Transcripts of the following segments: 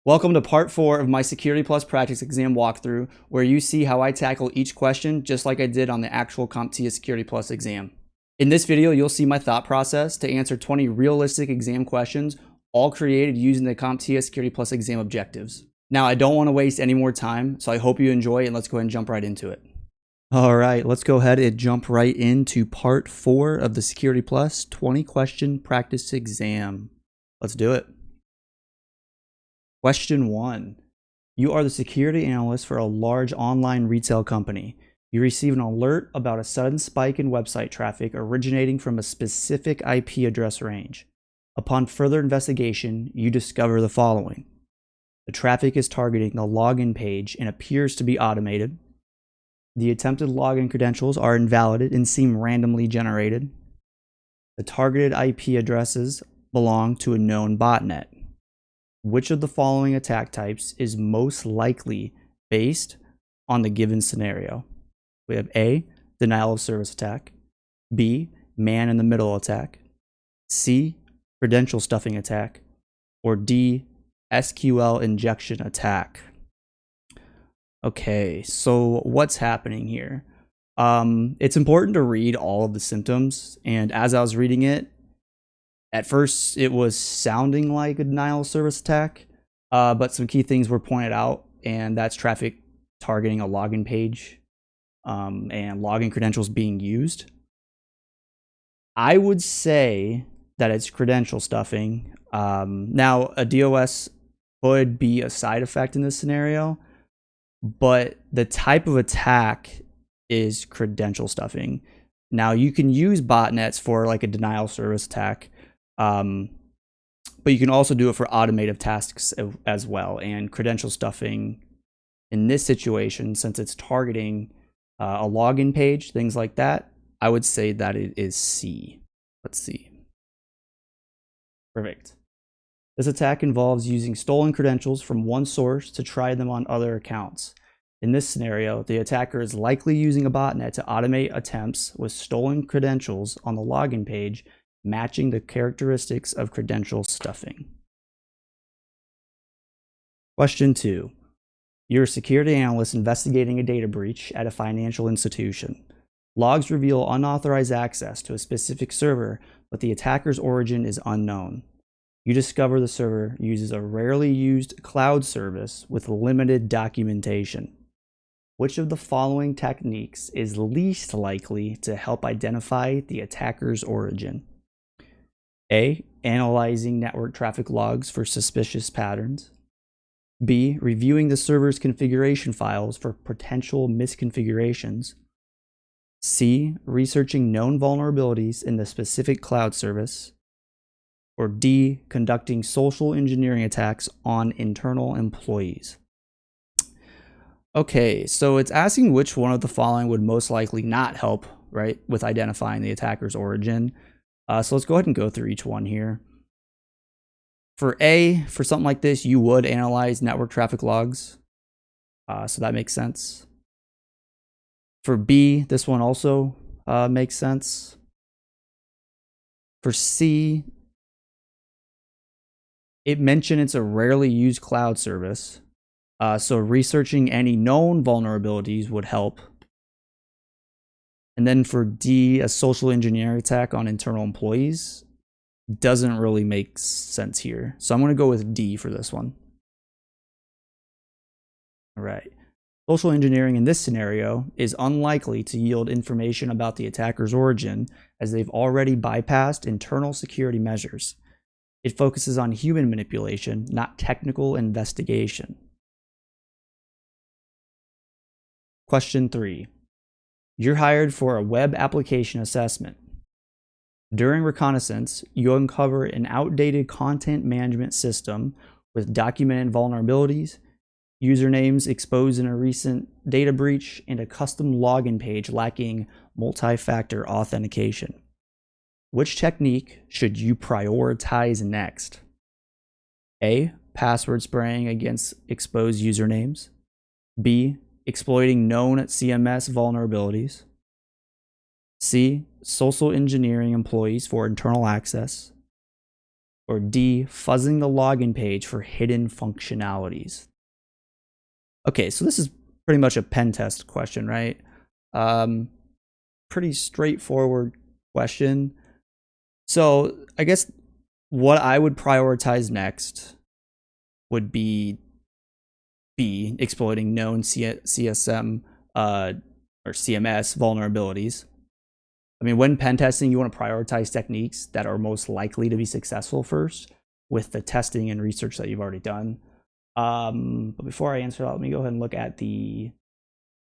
Welcome to part 4 of my Security Plus practice exam walkthrough, where you see how I tackle each question just like I did on the actual CompTIA Security Plus exam. In this video, you'll see my thought process to answer 20 realistic exam questions, all created using the CompTIA Security Plus exam objectives. Now, I don't want to waste any more time, so I hope you enjoy and let's go ahead and jump right into it. All right, let's go ahead and jump right into part 4 of the Security Plus 20 question practice exam. Let's do it. Question 1. You are the security analyst for a large online retail company. You receive an alert about a sudden spike in website traffic originating from a specific IP address range. Upon further investigation, you discover the following. The traffic is targeting the login page and appears to be automated. The attempted login credentials are invalid and seem randomly generated. The targeted IP addresses belong to a known botnet. Which of the following attack types is most likely based on the given scenario? We have A, denial of service attack, B, man-in-the-middle attack, C, credential stuffing attack, or D, SQL injection attack. Okay, so what's happening here? It's important to read all of the symptoms, and as I was reading it, at first, it was sounding like a denial of service attack, but some key things were pointed out, and that's traffic targeting a login page and login credentials being used. I would say that it's credential stuffing. Now, a DOS could be a side effect in this scenario, but the type of attack is credential stuffing. Now, you can use botnets for like a denial of service attack, but you can also do it for automated tasks as well. And credential stuffing in this situation, since it's targeting a login page, things like that, I would say that it is C. Let's see. Perfect. This attack involves using stolen credentials from one source to try them on other accounts. In this scenario, the attacker is likely using a botnet to automate attempts with stolen credentials on the login page, matching the characteristics of credential stuffing. Question 2. You're a security analyst investigating a data breach at a financial institution. Logs reveal unauthorized access to a specific server, but the attacker's origin is unknown. You discover the server uses a rarely used cloud service with limited documentation. Which of the following techniques is least likely to help identify the attacker's origin? A, analyzing network traffic logs for suspicious patterns. B, reviewing the server's configuration files for potential misconfigurations. C, researching known vulnerabilities in the specific cloud service. Or D, conducting social engineering attacks on internal employees. Okay, so it's asking which one of the following would most likely not help, right, with identifying the attacker's origin. So let's go ahead and go through each one here. For A, for something like this, you would analyze network traffic logs. So that makes sense. For B, this one also makes sense. For C, it mentioned it's a rarely used cloud service. So researching any known vulnerabilities would help. And then for D, a social engineering attack on internal employees doesn't really make sense here. So I'm going to go with D for this one. All right. Social engineering in this scenario is unlikely to yield information about the attacker's origin, as they've already bypassed internal security measures. It focuses on human manipulation, not technical investigation. Question 3. You're hired for a web application assessment. During reconnaissance, you uncover an outdated content management system with documented vulnerabilities, usernames exposed in a recent data breach, and a custom login page lacking multi-factor authentication. Which technique should you prioritize next? A, password spraying against exposed usernames. B, exploiting known CMS vulnerabilities. C, social engineering employees for internal access. Or D, fuzzing the login page for hidden functionalities. Okay, so this is pretty much a pen test question, right? Pretty straightforward question. So I guess what I would prioritize next would be B, exploiting known CSM or CMS vulnerabilities. I mean, when pen testing, you want to prioritize techniques that are most likely to be successful first with the testing and research that you've already done. But before I answer that, let me go ahead and look at the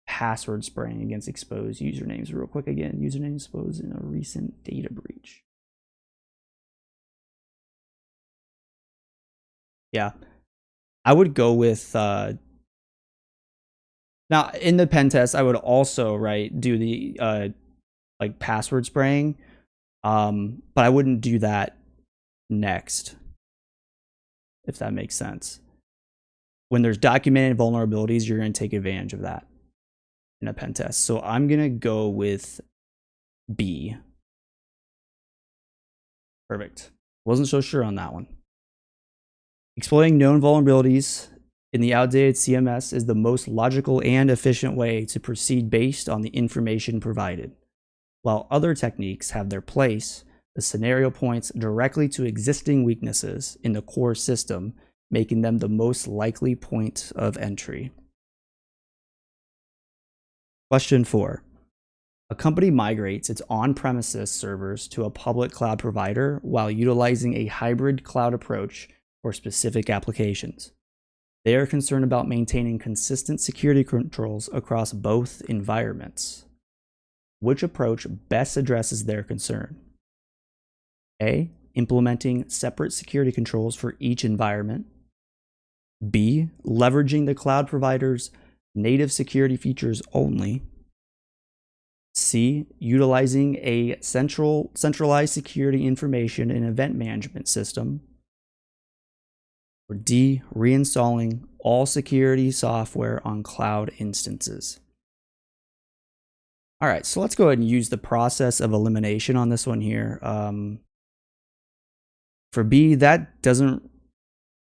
password spraying against exposed usernames real quick again. Username exposed in a recent data breach. Yeah, I would go with now in the pen test, I would also do the like password spraying, but I wouldn't do that next, if that makes sense. When there's documented vulnerabilities, you're going to take advantage of that in a pen test. So I'm going to go with B. Perfect. Wasn't so sure on that one. Exploiting known vulnerabilities in the outdated CMS is the most logical and efficient way to proceed based on the information provided. While other techniques have their place, the scenario points directly to existing weaknesses in the core system, making them the most likely point of entry. Question 4. A company migrates its on-premises servers to a public cloud provider while utilizing a hybrid cloud approach for specific applications. They are concerned about maintaining consistent security controls across both environments. Which approach best addresses their concern? A, implementing separate security controls for each environment. B, leveraging the cloud provider's native security features only. C, utilizing a centralized security information and event management system. Or D, reinstalling all security software on cloud instances. All right, so let's go ahead and use the process of elimination on this one here. For B, that doesn't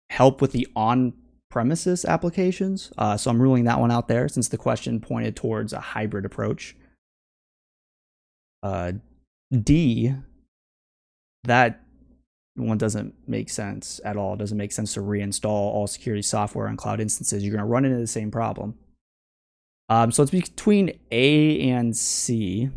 help with the on-premises applications, so I'm ruling that one out there since the question pointed towards a hybrid approach. D, that one doesn't make sense at all. It doesn't make sense to reinstall all security software on cloud instances. You're going to run into the same problem. So it's between A and C.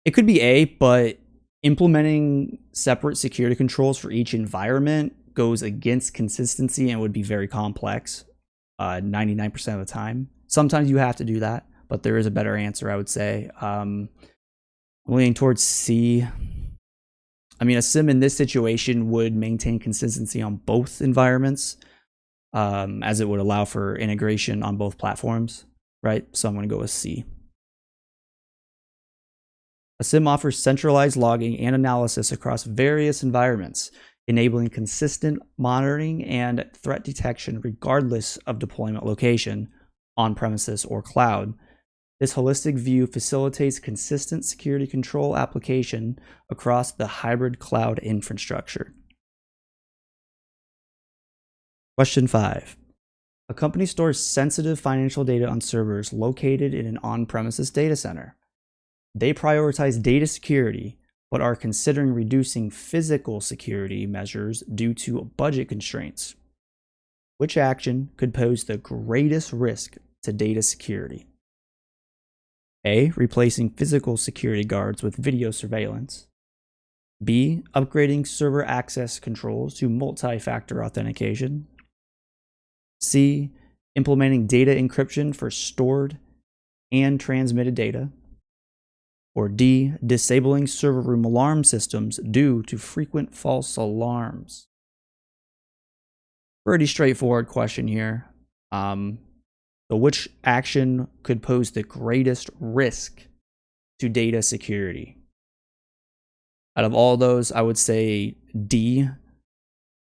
It could be A, but implementing separate security controls for each environment goes against consistency and would be very complex 99% of the time. Sometimes you have to do that, but there is a better answer, I would say. I'm leaning towards C. I mean, a SIM in this situation would maintain consistency on both environments, as it would allow for integration on both platforms, right? So I'm going to go with C. A SIM offers centralized logging and analysis across various environments, enabling consistent monitoring and threat detection regardless of deployment location, on-premises or cloud. This holistic view facilitates consistent security control application across the hybrid cloud infrastructure. Question 5. A company stores sensitive financial data on servers located in an on-premises data center. They prioritize data security, but are considering reducing physical security measures due to budget constraints. Which action could pose the greatest risk to data security? A, replacing physical security guards with video surveillance. B, upgrading server access controls to multi-factor authentication. C, implementing data encryption for stored and transmitted data. Or D, disabling server room alarm systems due to frequent false alarms. Pretty straightforward question here. So which action could pose the greatest risk to data security? Out of all those, I would say D.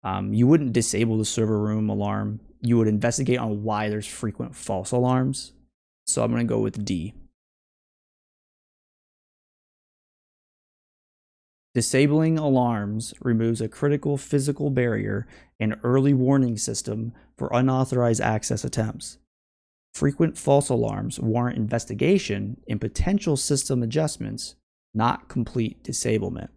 You wouldn't disable the server room alarm. You would investigate on why there's frequent false alarms. So I'm going to go with D. Disabling alarms removes a critical physical barrier and early warning system for unauthorized access attempts. Frequent false alarms warrant investigation and potential system adjustments, not complete disablement.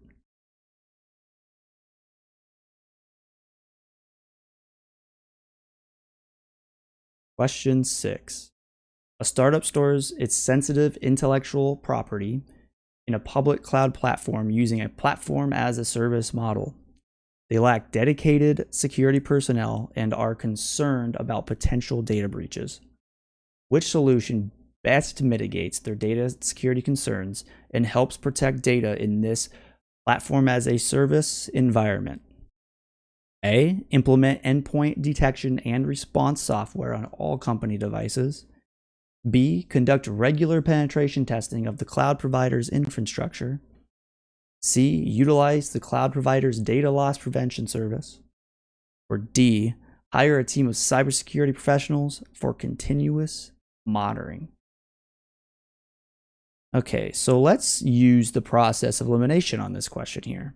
Question 6. A startup stores its sensitive intellectual property in a public cloud platform using a platform as a service model. They lack dedicated security personnel and are concerned about potential data breaches. Which solution best mitigates their data security concerns and helps protect data in this platform as a service environment? A. Implement endpoint detection and response software on all company devices. B. Conduct regular penetration testing of the cloud provider's infrastructure. C. Utilize the cloud provider's data loss prevention service. Or D. Hire a team of cybersecurity professionals for continuous monitoring. Okay, so let's use the process of elimination on this question here.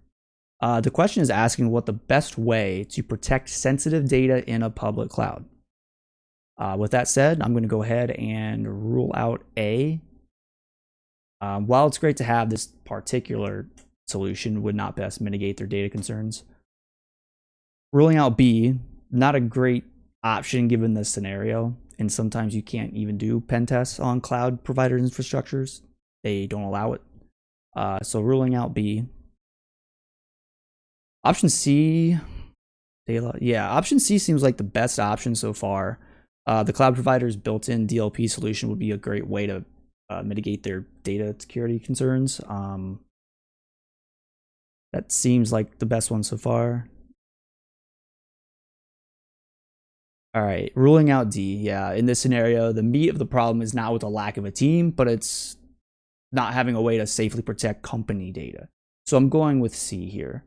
The question is asking what the best way to protect sensitive data in a public cloud. With that said, I'm going to go ahead and rule out A. While it's great to have, this particular solution would not best mitigate their data concerns. Ruling out B, not a great option given this scenario, and sometimes you can't even do pen tests on cloud providers' infrastructures. They don't allow it. So ruling out B. Option C, option C seems like the best option so far. The cloud provider's built-in DLP solution would be a great way to mitigate their data security concerns. That seems like the best one so far. All right, ruling out D. Yeah, in this scenario, the meat of the problem is not with the lack of a team, but it's not having a way to safely protect company data. So I'm going with C here.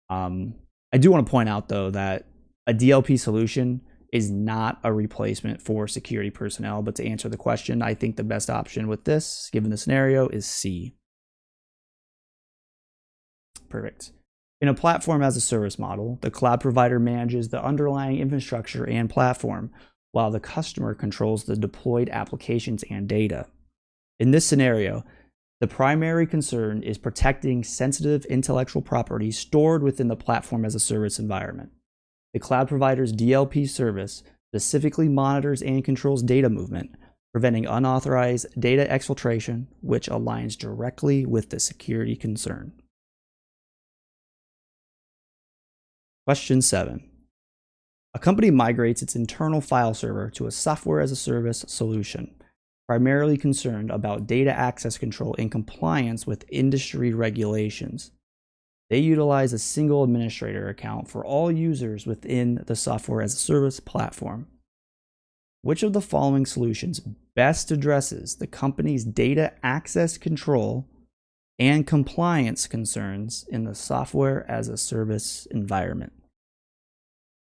I do want to point out, though, that a DLP solution is not a replacement for security personnel. But to answer the question, I think the best option with this, given the scenario, is C. Perfect. In a platform as a service model, the cloud provider manages the underlying infrastructure and platform, while the customer controls the deployed applications and data. In this scenario, the primary concern is protecting sensitive intellectual property stored within the platform as a service environment. The cloud provider's DLP service specifically monitors and controls data movement, preventing unauthorized data exfiltration, which aligns directly with the security concern. Question 7. A company migrates its internal file server to a software as a service solution, primarily concerned about data access control in compliance with industry regulations. They utilize a single administrator account for all users within the software as a service platform. Which of the following solutions best addresses the company's data access control and compliance concerns in the software as a service environment?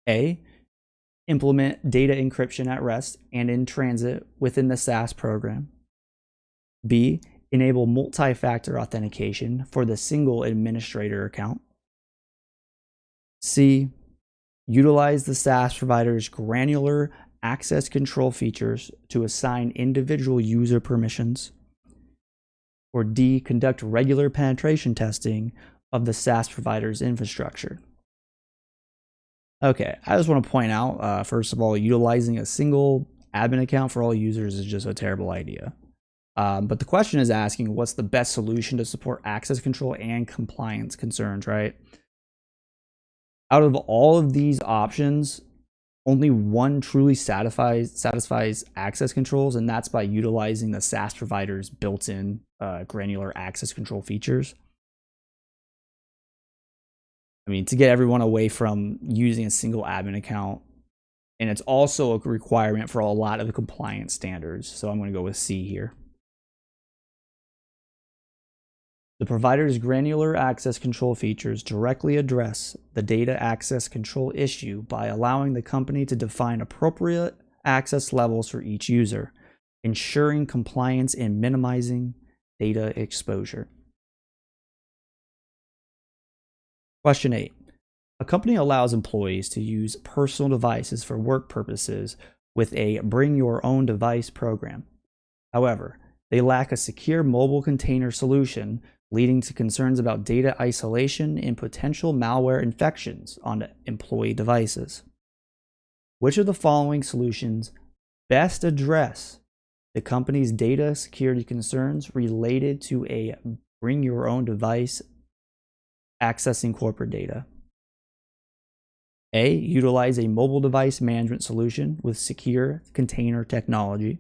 A. Implement data encryption at rest and in transit within the SaaS program. B. Enable multi-factor authentication for the single administrator account. C. Utilize the SaaS provider's granular access control features to assign individual user permissions. Or D. Conduct regular penetration testing of the SaaS provider's infrastructure. Okay, I just want to point out, first of all, utilizing a single admin account for all users is just a terrible idea. But the question is asking what's the best solution to support access control and compliance concerns, right? Out of all of these options, only one truly satisfies access controls, and that's by utilizing the SaaS provider's built-in granular access control features. I mean, to get everyone away from using a single admin account, and it's also a requirement for a lot of the compliance standards. So I'm going to go with C here. The provider's granular access control features directly address the data access control issue by allowing the company to define appropriate access levels for each user, ensuring compliance and minimizing data exposure. Question 8. A company allows employees to use personal devices for work purposes with a bring your own device program. However, they lack a secure mobile container solution, leading to concerns about data isolation and potential malware infections on employee devices. Which of the following solutions best address the company's data security concerns related to a bring your own device accessing corporate data? A. Utilize a mobile device management solution with secure container technology.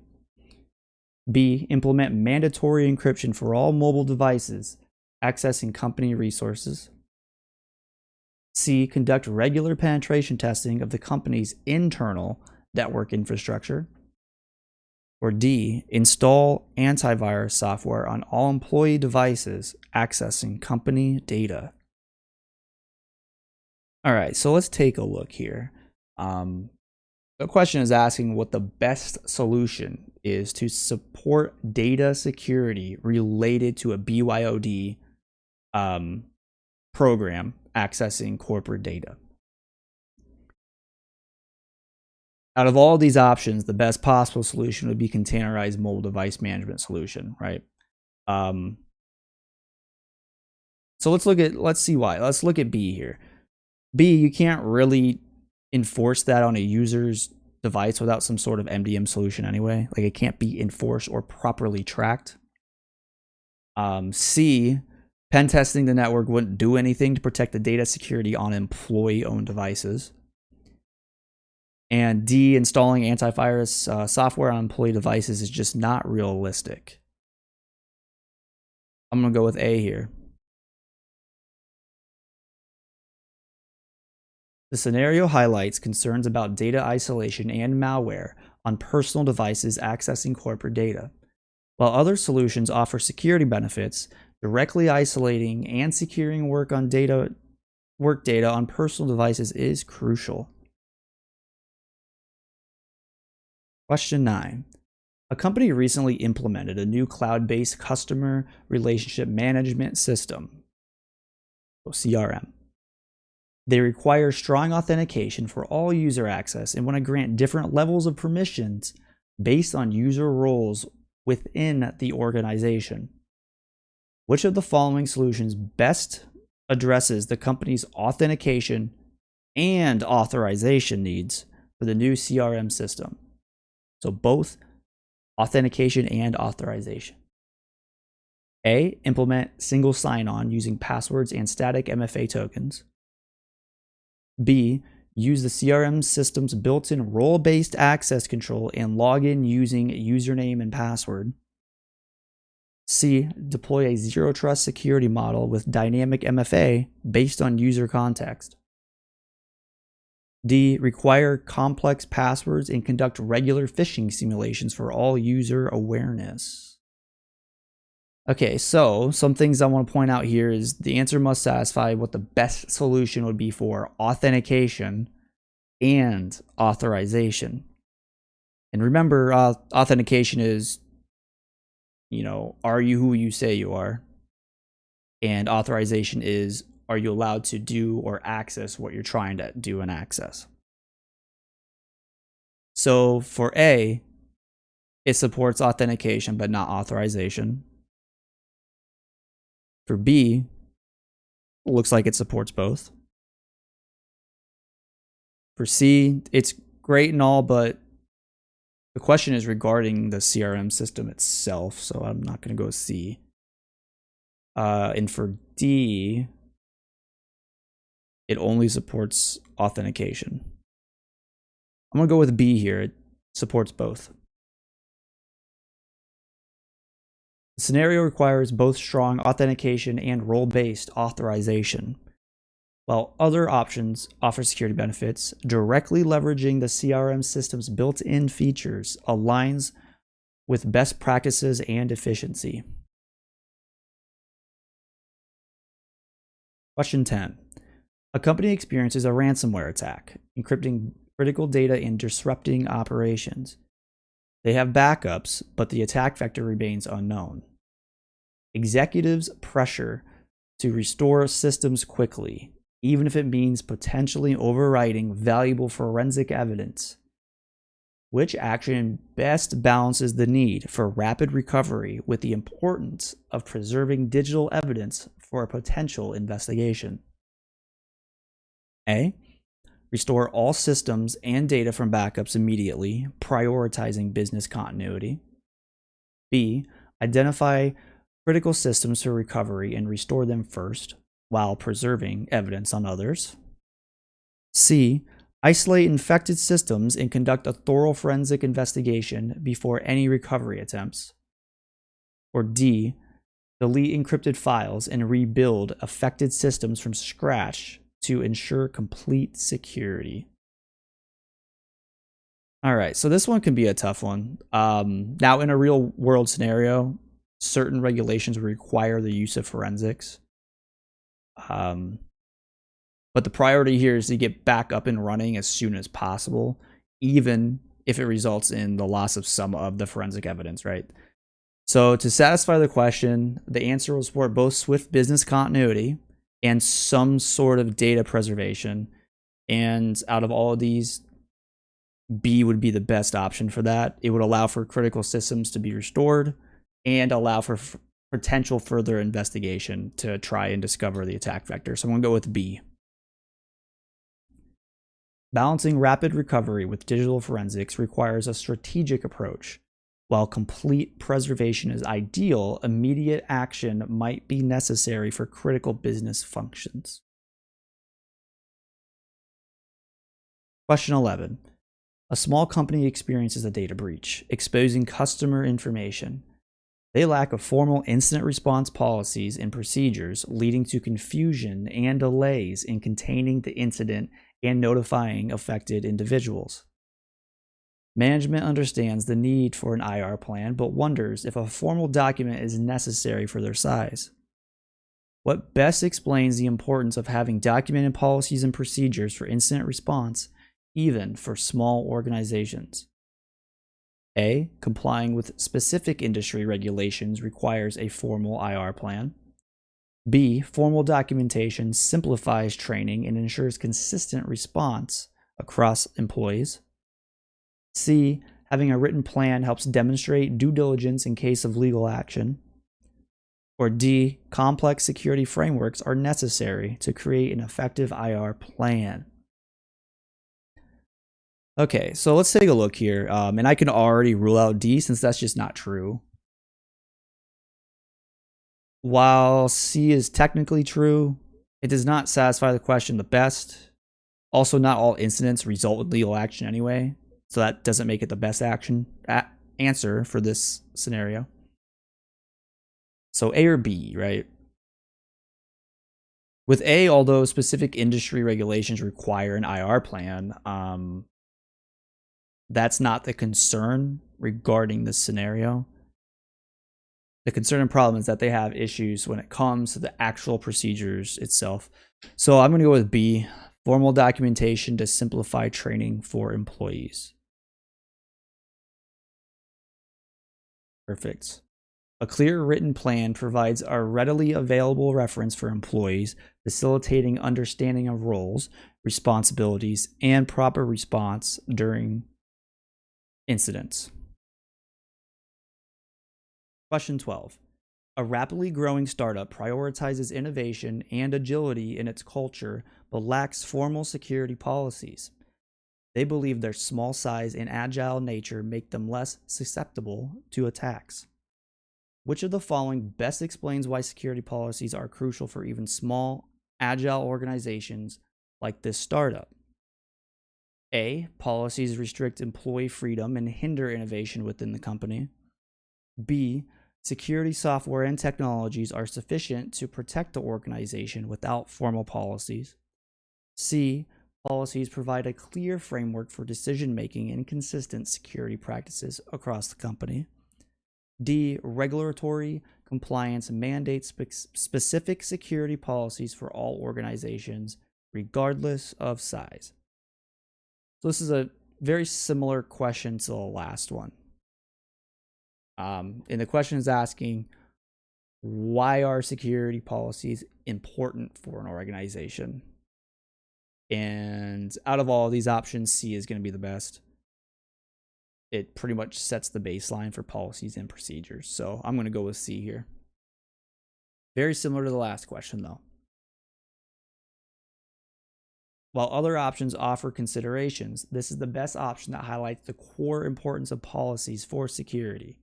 B. Implement mandatory encryption for all mobile devices accessing company resources. C. Conduct regular penetration testing of the company's internal network infrastructure. Or D. Install antivirus software on all employee devices accessing company data. All right, so let's take a look here. The question is asking what the best solution is to support data security related to a BYOD program accessing corporate data. Out of all these options, the best possible solution would be containerized mobile device management solution, right? So let's see why. Let's look at B here. B, you can't really enforce that on a user's device without some sort of MDM solution anyway. Like, it can't be enforced or properly tracked. C, pen testing the network wouldn't do anything to protect the data security on employee-owned devices. And D, installing antivirus software on employee devices is just not realistic. I'm going to go with A here. The scenario highlights concerns about data isolation and malware on personal devices accessing corporate data. While other solutions offer security benefits, directly isolating and securing work data on personal devices is crucial. Question 9. A company recently implemented a new cloud-based customer relationship management system, or CRM. They require strong authentication for all user access and want to grant different levels of permissions based on user roles within the organization. Which of the following solutions best addresses the company's authentication and authorization needs for the new CRM system? So both authentication and authorization. A. Implement single sign-on using passwords and static MFA tokens. B. Use the CRM system's built-in role-based access control and log in using username and password. C. Deploy a zero-trust security model with dynamic MFA based on user context. D. Require complex passwords and conduct regular phishing simulations for all user awareness. Okay, so some things I want to point out here is the answer must satisfy what the best solution would be for authentication and authorization. And remember, authentication is, are you who you say you are? And authorization is, are you allowed to do or access what you're trying to do and access? So for A, it supports authentication but not authorization. For B, it looks like it supports both. For C, it's great and all, but the question is regarding the CRM system itself, so I'm not going to go with C. And for D, it only supports authentication. I'm going to go with B here. It supports both. The scenario requires both strong authentication and role-based authorization. While other options offer security benefits, directly leveraging the CRM system's built-in features aligns with best practices and efficiency. Question 10. A company experiences a ransomware attack, encrypting critical data and disrupting operations. They have backups, but the attack vector remains unknown. Executives pressure to restore systems quickly, even if it means potentially overwriting valuable forensic evidence. Which action best balances the need for rapid recovery with the importance of preserving digital evidence for a potential investigation? A. Restore all systems and data from backups immediately, prioritizing business continuity. B. Identify critical systems for recovery and restore them first, while preserving evidence on others. C. Isolate infected systems and conduct a thorough forensic investigation before any recovery attempts. Or D. Delete encrypted files and rebuild affected systems from scratch to ensure complete security. All right, so this one can be a tough one. Now, in a real world scenario, certain regulations require the use of forensics. But the priority here is to get back up and running as soon as possible, even if it results in the loss of some of the forensic evidence, right? So to satisfy the question, the answer will support both swift business continuity and some sort of data preservation. And out of all of these, B would be the best option for that. It would allow for critical systems to be restored and allow for potential further investigation to try and discover the attack vector. So I'm going to go with B. Balancing rapid recovery with digital forensics requires a strategic approach. While complete preservation is ideal, immediate action might be necessary for critical business functions. Question 11. A small company experiences a data breach, exposing customer information. They lack a formal incident response policies and procedures, leading to confusion and delays in containing the incident and notifying affected individuals. Management understands the need for an IR plan, but wonders if a formal document is necessary for their size. What best explains the importance of having documented policies and procedures for incident response, even for small organizations? A. Complying with specific industry regulations requires a formal IR plan. B. Formal documentation simplifies training and ensures consistent response across employees. C. Having a written plan helps demonstrate due diligence in case of legal action. Or D. Complex security frameworks are necessary to create an effective IR plan. Okay, so let's take a look here. And I can already rule out D since that's just not true. While C is technically true, it does not satisfy the question the best. Also, not all incidents result in legal action anyway, so that doesn't make it the best answer for this scenario. So A or B, right? With A, although specific industry regulations require an IR plan, that's not the concern regarding this scenario. The concern and problem is that they have issues when it comes to the actual procedures itself. So I'm going to go with B, formal documentation to simplify training for employees. Perfect. A clear written plan provides a readily available reference for employees, facilitating understanding of roles, responsibilities, and proper response during incidents. Question 12. A rapidly growing startup prioritizes innovation and agility in its culture, but lacks formal security policies. They believe their small size and agile nature make them less susceptible to attacks. Which of the following best explains why security policies are crucial for even small, agile organizations like this startup? A. Policies restrict employee freedom and hinder innovation within the company. B. Security software and technologies are sufficient to protect the organization without formal policies. C. Policies provide a clear framework for decision-making and consistent security practices across the company. D. Regulatory compliance mandates specific security policies for all organizations, regardless of size. So this is a very similar question to the last one. And the question is asking, why are security policies important for an organization? And out of all these options, C is going to be the best. It pretty much sets the baseline for policies and procedures. So I'm going to go with C here. Very similar to the last question, though. While other options offer considerations, this is the best option that highlights the core importance of policies for security.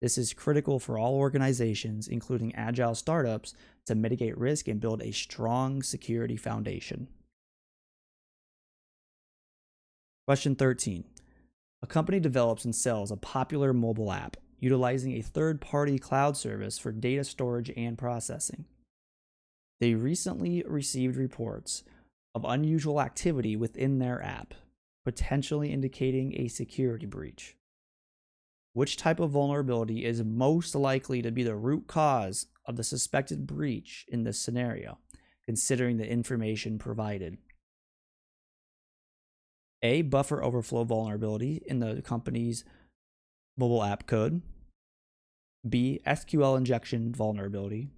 This is critical for all organizations, including agile startups, to mitigate risk and build a strong security foundation. Question 13. A company develops and sells a popular mobile app utilizing a third-party cloud service for data storage and processing. They recently received reports of unusual activity within their app, potentially indicating a security breach. Which type of vulnerability is most likely to be the root cause of the suspected breach in this scenario, considering the information provided? A. Buffer overflow vulnerability in the company's mobile app code. B. SQL injection vulnerability.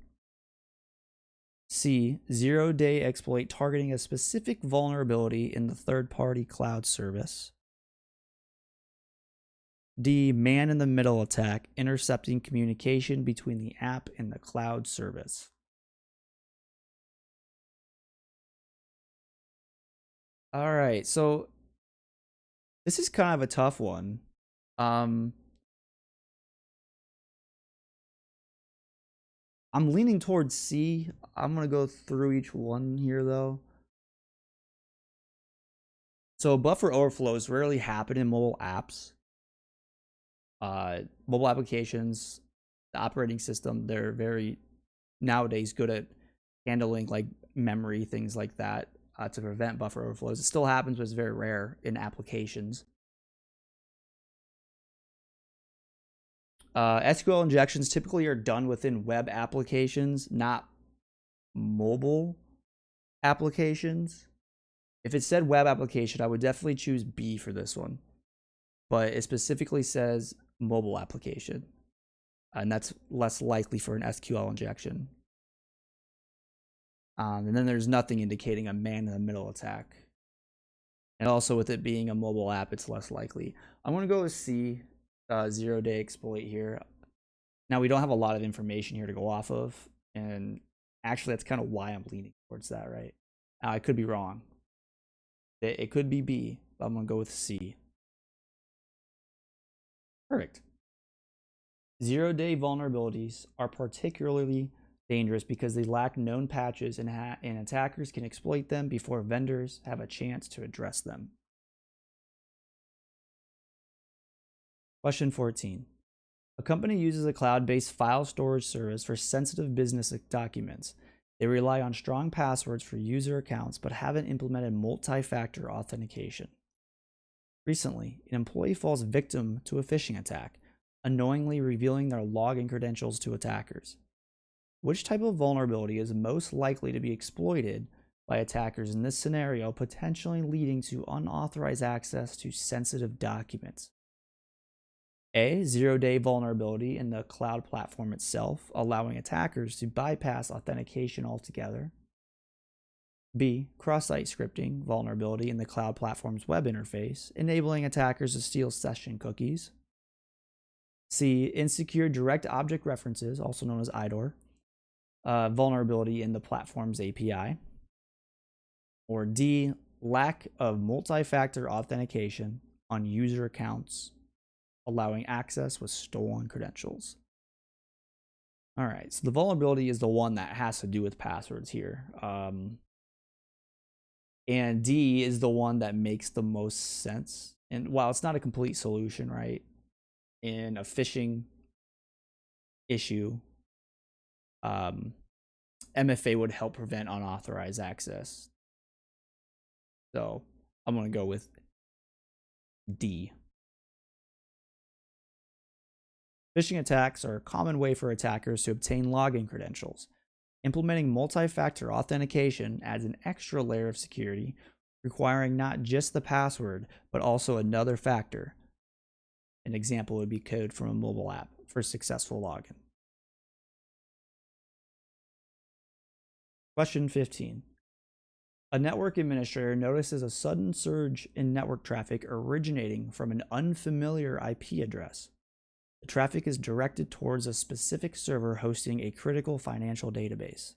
C. Zero-day exploit targeting a specific vulnerability in the third-party cloud service. D. Man-in-the-middle attack intercepting communication between the app and the cloud service. All right, so this is kind of a tough one. I'm leaning towards C. I'm going to go through each one here, though. So buffer overflows rarely happen in mobile apps. Mobile applications, the operating system, they're very nowadays good at handling like memory, things like that, to prevent buffer overflows. It still happens, but it's very rare in applications. SQL injections typically are done within web applications, not mobile applications. If it said web application, I would definitely choose B for this one. But it specifically says mobile application, and that's less likely for an SQL injection. And then there's nothing indicating a man-in-the-middle attack. And also with it being a mobile app, it's less likely. I'm going to go with C, zero-day exploit here. Now, we don't have a lot of information here to go off of, and actually that's kind of why I'm leaning towards that, right? I could be wrong. It could be B, but I'm going to go with C. Perfect. Zero-day vulnerabilities are particularly dangerous because they lack known patches and attackers can exploit them before vendors have a chance to address them. Question 14. A company uses a cloud-based file storage service for sensitive business documents. They rely on strong passwords for user accounts but haven't implemented multi-factor authentication. Recently, an employee falls victim to a phishing attack, unknowingly revealing their login credentials to attackers. Which type of vulnerability is most likely to be exploited by attackers in this scenario, potentially leading to unauthorized access to sensitive documents? A. Zero-day vulnerability in the cloud platform itself, allowing attackers to bypass authentication altogether. B. Cross-site scripting vulnerability in the cloud platform's web interface, enabling attackers to steal session cookies. C. Insecure direct object references, also known as IDOR, vulnerability in the platform's API. Or D. Lack of multi-factor authentication on user accounts, allowing access with stolen credentials. All right, so the vulnerability is the one that has to do with passwords here. And D is the one that makes the most sense. And while it's not a complete solution, right, in a phishing issue, MFA would help prevent unauthorized access. So I'm going to go with D. Phishing attacks are a common way for attackers to obtain login credentials. Implementing multi-factor authentication adds an extra layer of security, requiring not just the password, but also another factor. An example would be code from a mobile app for successful login. Question 15. A network administrator notices a sudden surge in network traffic originating from an unfamiliar IP address. The traffic is directed towards a specific server hosting a critical financial database.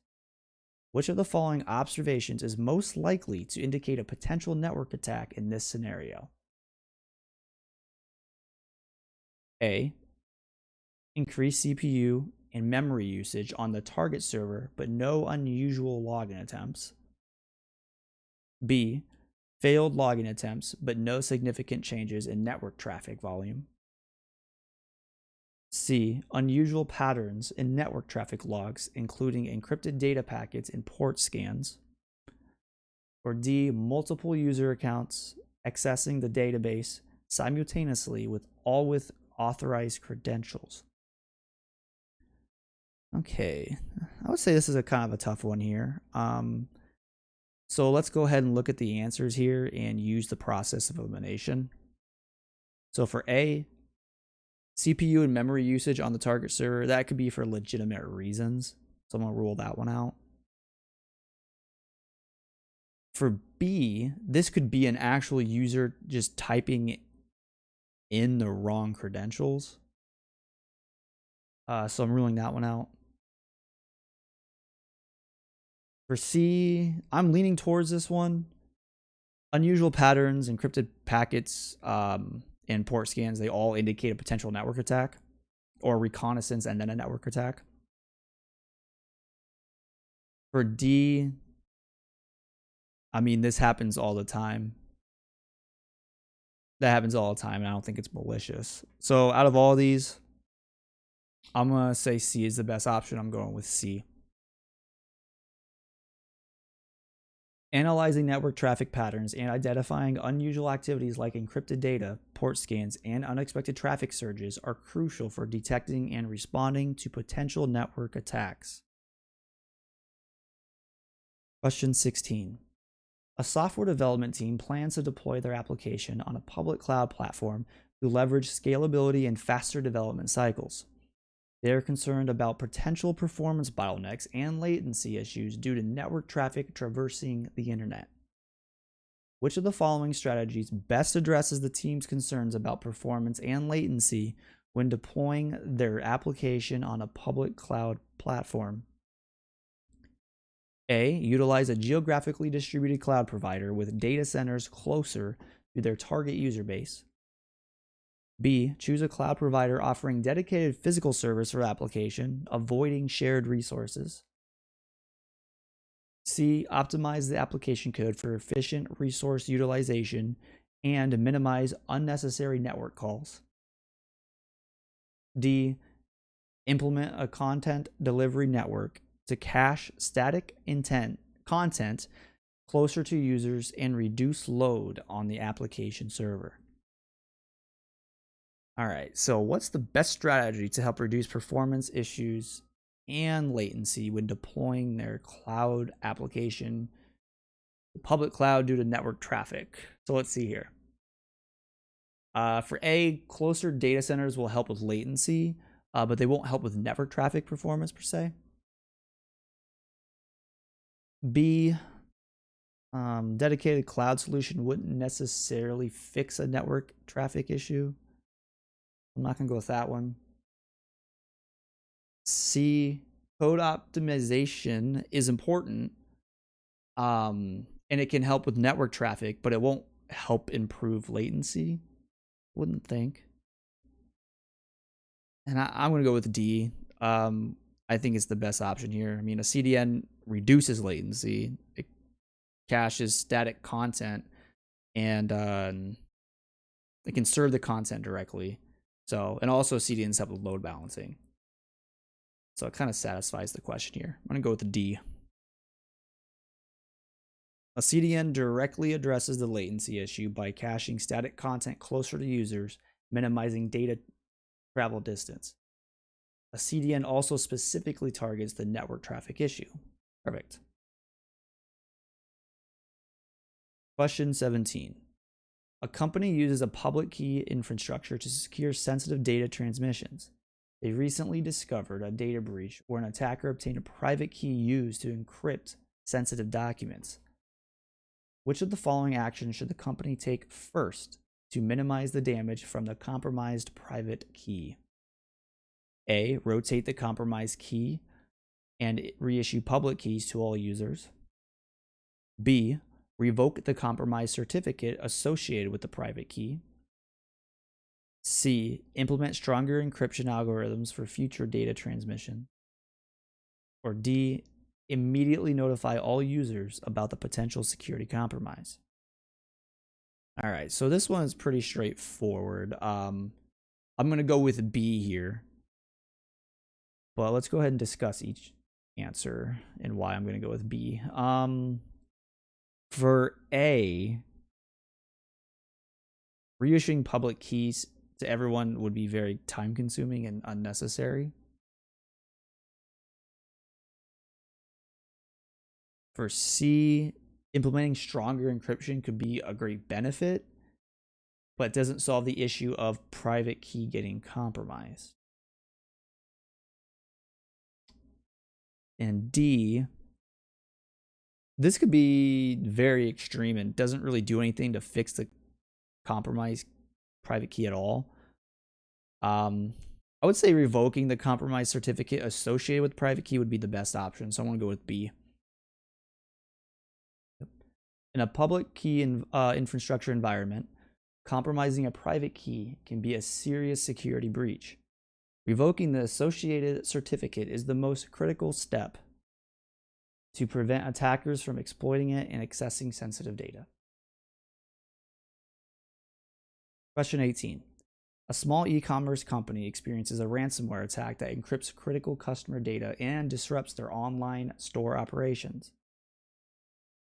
Which of the following observations is most likely to indicate a potential network attack in this scenario? A. Increased CPU and memory usage on the target server, but no unusual login attempts. B. Failed login attempts, but no significant changes in network traffic volume. C. Unusual patterns in network traffic logs, including encrypted data packets and port scans. Or D. Multiple user accounts accessing the database simultaneously with authorized credentials. Okay, I would say this is a kind of a tough one here. So let's go ahead and look at the answers here and use the process of elimination. So for A, CPU and memory usage on the target server, that could be for legitimate reasons. So I'm going to rule that one out. For B, this could be an actual user just typing in the wrong credentials. So I'm ruling that one out. For C, I'm leaning towards this one. Unusual patterns, encrypted packets, and port scans, they all indicate a potential network attack or reconnaissance and then a network attack. For D, I mean, this happens all the time. That happens all the time, and I don't think it's malicious. So out of all these, I'm going to say C is the best option. I'm going with C. Analyzing network traffic patterns and identifying unusual activities like encrypted data, port scans, and unexpected traffic surges are crucial for detecting and responding to potential network attacks. Question 16. A software development team plans to deploy their application on a public cloud platform to leverage scalability and faster development cycles. They are concerned about potential performance bottlenecks and latency issues due to network traffic traversing the internet. Which of the following strategies best addresses the team's concerns about performance and latency when deploying their application on a public cloud platform? A. Utilize a geographically distributed cloud provider with data centers closer to their target user base. B. Choose a cloud provider offering dedicated physical service for application, avoiding shared resources. C. Optimize the application code for efficient resource utilization and minimize unnecessary network calls. D. Implement a content delivery network to cache static content closer to users and reduce load on the application server. All right, so what's the best strategy to help reduce performance issues and latency when deploying their cloud application, public cloud, due to network traffic? So let's see here. For A, closer data centers will help with latency, but they won't help with network traffic performance per se. B, dedicated cloud solution wouldn't necessarily fix a network traffic issue. I'm not going to go with that one. C, code optimization is important, and it can help with network traffic, but it won't help improve latency. Wouldn't think. And I'm going to go with D. I think it's the best option here. I mean, a CDN reduces latency. It caches static content, and it can serve the content directly. So, and also CDNs help with load balancing. So it kind of satisfies the question here. I'm going to go with the D. A CDN directly addresses the latency issue by caching static content closer to users, minimizing data travel distance. A CDN also specifically targets the network traffic issue. Perfect. Question 17. A company uses a public key infrastructure to secure sensitive data transmissions. They recently discovered a data breach where an attacker obtained a private key used to encrypt sensitive documents. Which of the following actions should the company take first to minimize the damage from the compromised private key? A. Rotate the compromised key and reissue public keys to all users. B. Revoke the compromised certificate associated with the private key. C. Implement stronger encryption algorithms for future data transmission. Or D. Immediately notify all users about the potential security compromise. All right, so this one is pretty straightforward. I'm going to go with B here. But let's go ahead and discuss each answer and why I'm going to go with B. For A, reissuing public keys to everyone would be very time consuming and unnecessary. For C, implementing stronger encryption could be a great benefit, but doesn't solve the issue of private key getting compromised. And D, this could be very extreme and doesn't really do anything to fix the compromised private key at all. I would say revoking the compromised certificate associated with private key would be the best option, so I want to go with B. In a public key infrastructure environment, compromising a private key can be a serious security breach. Revoking the associated certificate is the most critical step to prevent attackers from exploiting it and accessing sensitive data. Question 18. A small e-commerce company experiences a ransomware attack that encrypts critical customer data and disrupts their online store operations.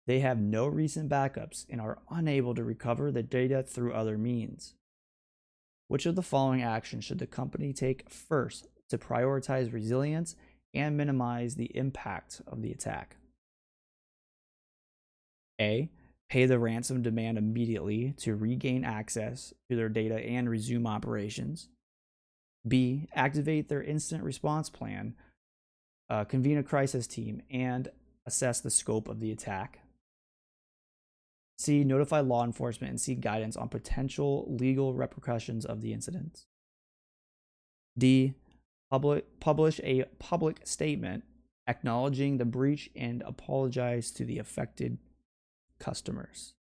They have no recent backups and are unable to recover the data through other means. Which of the following actions should the company take first to prioritize resilience and minimize the impact of the attack? A. Pay the ransom demand immediately to regain access to their data and resume operations. B. Activate their instant response plan, convene a crisis team, and assess the scope of the attack. C. Notify law enforcement and seek guidance on potential legal repercussions of the incident. D. Publish a public statement acknowledging the breach and apologize to the affected customers.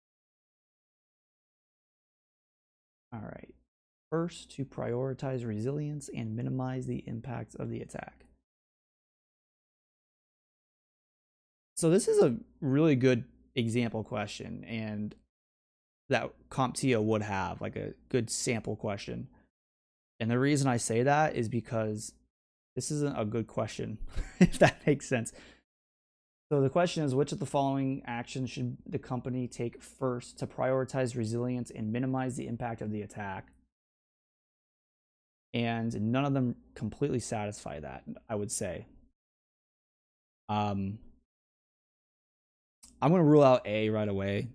All right. First, to prioritize resilience and minimize the impact of the attack. So this is a really good example question, and that CompTIA would have like a good sample question. And the reason I say that is because this isn't a good question, if that makes sense. So the question is, which of the following actions should the company take first to prioritize resilience and minimize the impact of the attack? And none of them completely satisfy that, I would say. I'm going to rule out A right away.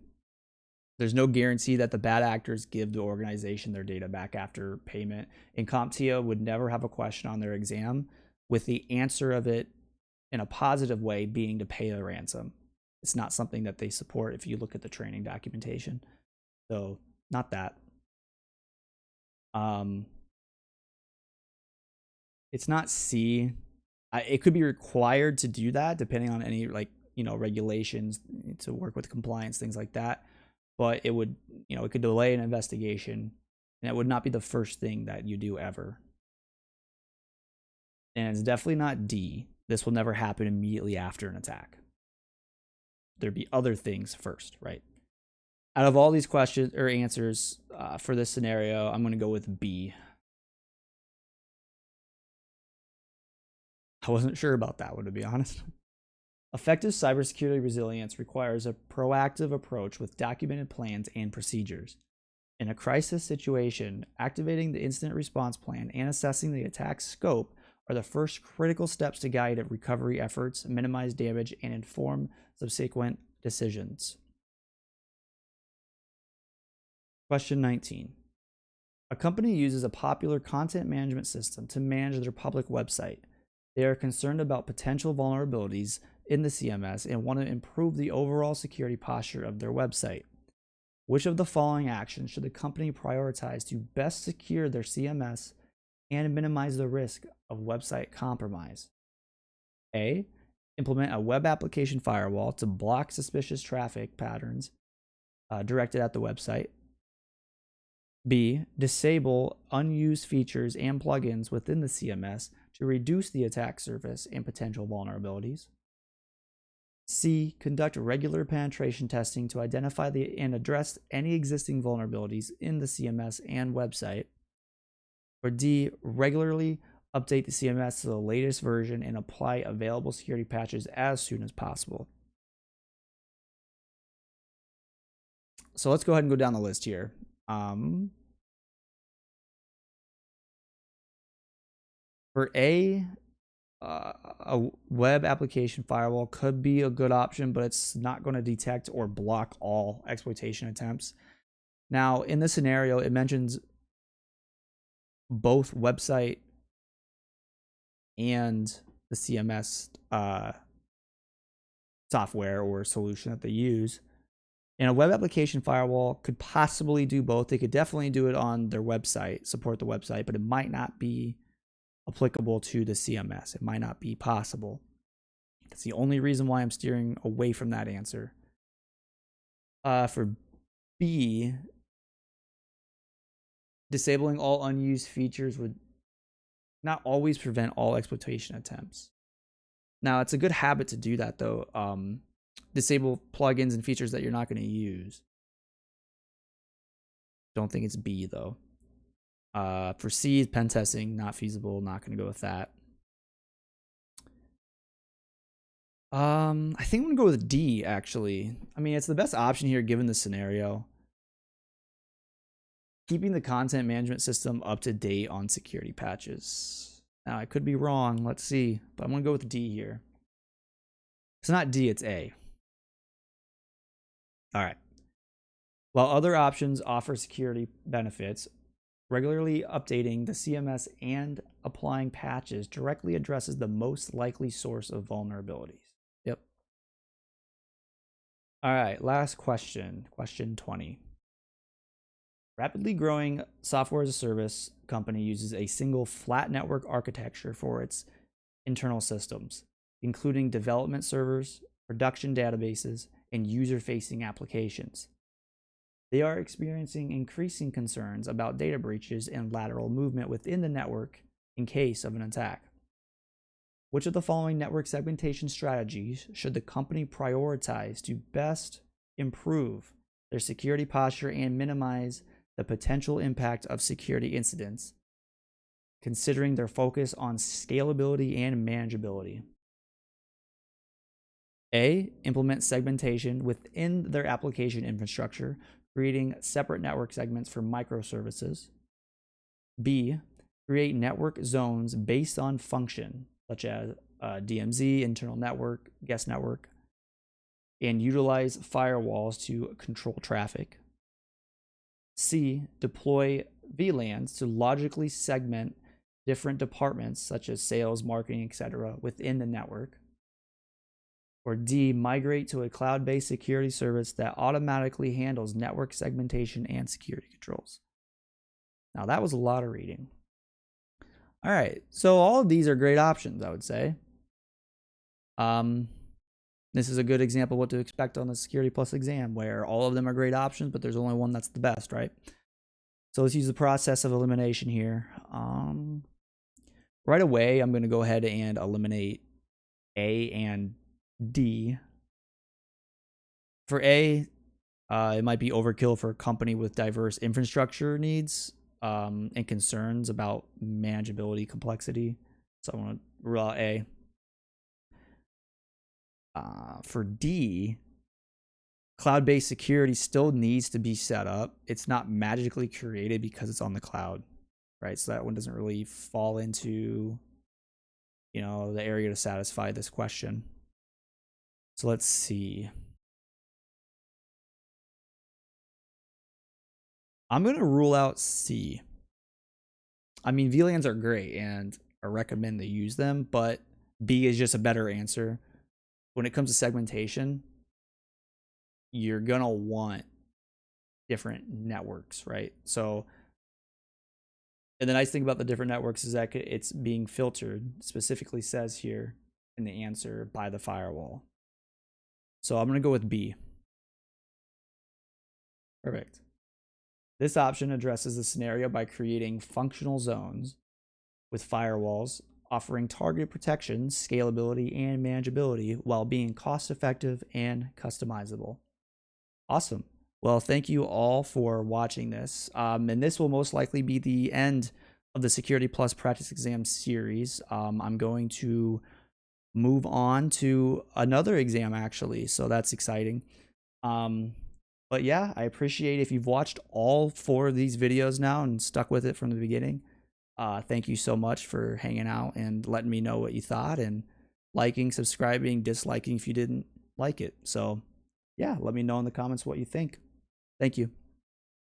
There's no guarantee that the bad actors give the organization their data back after payment. And CompTIA would never have a question on their exam with the answer of it in a positive way being to pay the ransom. It's not something that they support if you look at the training documentation. So not that. It's not C. It could be required to do that depending on any regulations to work with compliance, things like that. But it would, it could delay an investigation, and it would not be the first thing that you do ever. And it's definitely not D. This will never happen immediately after an attack. There'd be other things first, right? Out of all these questions or answers for this scenario, I'm going to go with B. I wasn't sure about that one, to be honest. Effective cybersecurity resilience requires a proactive approach with documented plans and procedures. In a crisis situation, activating the incident response plan and assessing the attack's scope are the first critical steps to guide recovery efforts, minimize damage, and inform subsequent decisions. Question 19. A company uses a popular content management system to manage their public website. They are concerned about potential vulnerabilities in the CMS and want to improve the overall security posture of their website. Which of the following actions should the company prioritize to best secure their CMS and minimize the risk of website compromise? A. Implement a web application firewall to block suspicious traffic patterns directed at the website. B. Disable unused features and plugins within the CMS to reduce the attack surface and potential vulnerabilities. C. Conduct regular penetration testing to identify and address any existing vulnerabilities in the CMS and website. Or D. Regularly update the CMS to the latest version and apply available security patches as soon as possible. So let's go ahead and go down the list here. For A web application firewall could be a good option, but it's not going to detect or block all exploitation attempts. Now, in this scenario, it mentions both website and the CMS software or solution that they use. And a web application firewall could possibly do both. They could definitely do it on their website, support the website, but it might not be applicable to the CMS. It might not be possible. That's the only reason why I'm steering away from that answer. For B, disabling all unused features would not always prevent all exploitation attempts. Now, it's a good habit to do that, though. Disable plugins and features that you're not going to use. Don't think it's B, though. For C, pen testing, not feasible. Not going to go with that. I think I'm going to go with D, actually. I mean, it's the best option here given the scenario. Keeping the content management system up to date on security patches. Now, I could be wrong. Let's see. But I'm going to go with D here. It's not D, it's A. All right. While other options offer security benefits, regularly updating the CMS and applying patches directly addresses the most likely source of vulnerabilities. Yep. All right, last question. Question 20. Rapidly growing software as a service company uses a single flat network architecture for its internal systems, including development servers, production databases, and user-facing applications. They are experiencing increasing concerns about data breaches and lateral movement within the network in case of an attack. Which of the following network segmentation strategies should the company prioritize to best improve their security posture and minimize the potential impact of security incidents, considering their focus on scalability and manageability? A. Implement segmentation within their application infrastructure, creating separate network segments for microservices. B. Create network zones based on function, such as DMZ, internal network, guest network, and utilize firewalls to control traffic. C. Deploy VLANs to logically segment different departments, such as sales, marketing, etc., within the network. Or D. Migrate to a cloud-based security service that automatically handles network segmentation and security controls. Now, that was a lot of reading. All right, so all of these are great options, I would say. This is a good example of what to expect on the Security Plus exam, where all of them are great options, but there's only one that's the best, right? So let's use the process of elimination here. Right away, I'm going to go ahead and eliminate A and D. For A, it might be overkill for a company with diverse infrastructure needs and concerns about manageability complexity. So I want to rule out A. For D, cloud-based security still needs to be set up. It's not magically created because it's on the cloud, right? So that one doesn't really fall into, the area to satisfy this question. So let's see. I'm going to rule out C. I mean, VLANs are great and I recommend they use them, but B is just a better answer. when it comes to segmentation, you're gonna want different networks, right? So, and the nice thing about the different networks is that it's being filtered, specifically says here in the answer, by the firewall. So I'm gonna go with B. Perfect. This option addresses the scenario by creating functional zones with firewalls, offering targeted protection, scalability, and manageability while being cost-effective and customizable. Awesome. Well, thank you all for watching this. And this will most likely be the end of the Security Plus practice exam series. I'm going to move on to another exam, actually, so that's exciting. But yeah, I appreciate if you've watched all 4 of these videos now and stuck with it from the beginning. Thank you so much for hanging out and letting me know what you thought, and liking, subscribing, disliking if you didn't like it. So yeah, let me know in the comments what you think. Thank you.